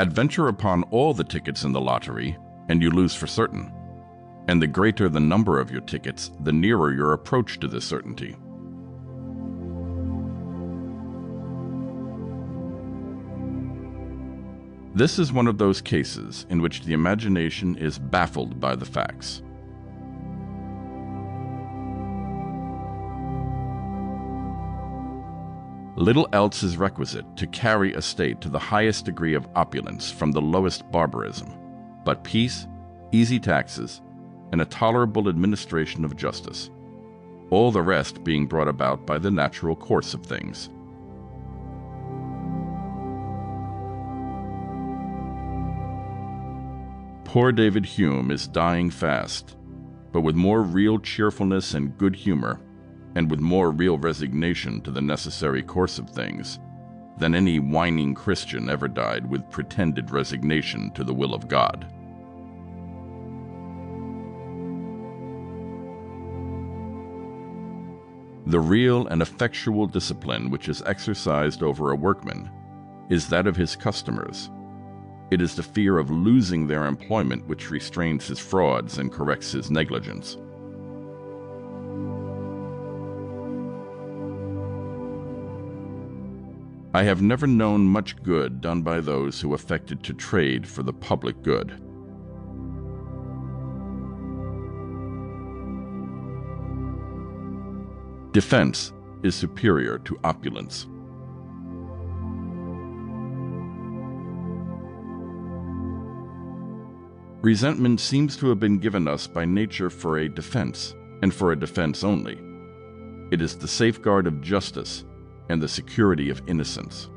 Adventure upon all the tickets in the lottery, and you lose for certain. And the greater the number of your tickets, the nearer your approach to this certainty. This is one of those cases in which the imagination is baffled by the facts. Little else is requisite to carry a state to the highest degree of opulence from the lowest barbarism, but peace, easy taxes, and a tolerable administration of justice, all the rest being brought about by the natural course of things. Poor David Hume is dying fast, but with more real cheerfulness and good humor, and with more real resignation to the necessary course of things, than any whining Christian ever died with pretended resignation to the will of God. The real and effectual discipline which is exercised over a workman is that of his customers. It is the fear of losing their employment which restrains his frauds and corrects his negligence. I have never known much good done by those who affected to trade for the public good. Defense is superior to opulence. Resentment seems to have been given us by nature for a defense, and for a defense only. It is the safeguard of justice and the security of innocence.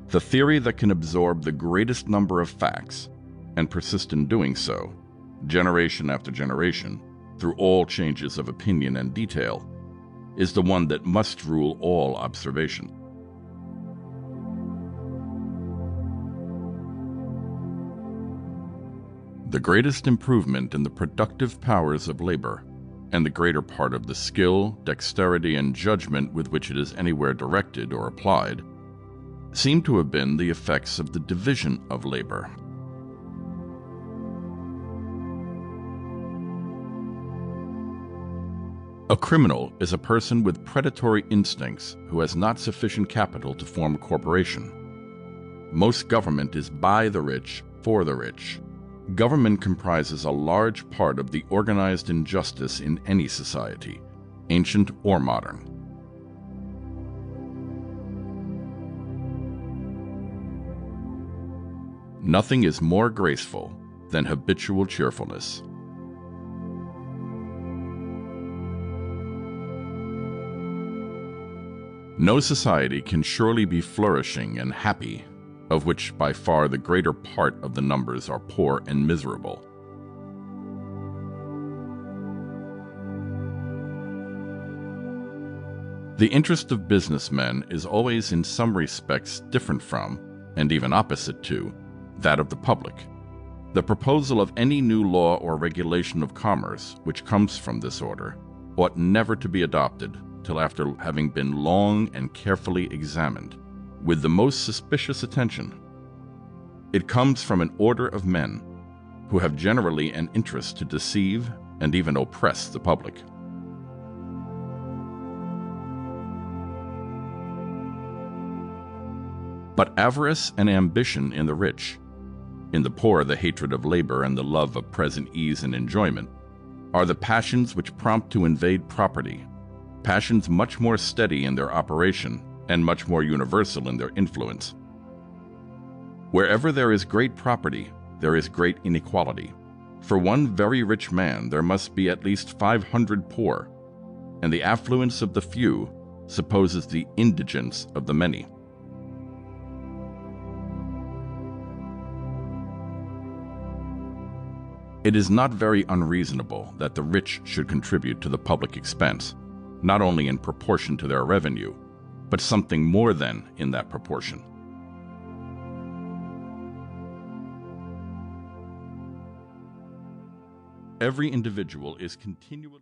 The theory that can absorb the greatest number of facts, and persist in doing so, generation after generation, through all changes of opinion and detail, is the one that must rule all observation. The greatest improvement in the productive powers of labor, and the greater part of the skill, dexterity, and judgment with which it is anywhere directed or applied, seem to have been the effects of the division of labor. A criminal is a person with predatory instincts who has not sufficient capital to form a corporation. Most government is by the rich, for the rich. Government comprises a large part of the organized injustice in any society, ancient or modern. Nothing is more graceful than habitual cheerfulness. No society can surely be flourishing and happy, of which by far the greater part of the numbers are poor and miserable. The interest of businessmen is always in some respects different from, and even opposite to, that of the public. The proposal of any new law or regulation of commerce which comes from this order ought never to be adopted till after having been long and carefully examined, with the most suspicious attention. It comes from an order of men who have generally an interest to deceive and even oppress the public. But avarice and ambition in the rich, in the poor the hatred of labor and the love of present ease and enjoyment, are the passions which prompt to invade property, passions much more steady in their operation and much more universal in their influence. Wherever there is great property, there is great inequality. For one very rich man there must be at least 500 poor, and the affluence of the few supposes the indigence of the many. It is not very unreasonable that the rich should contribute to the public expense, not only in proportion to their revenue, but something more than in that proportion. Every individual is continually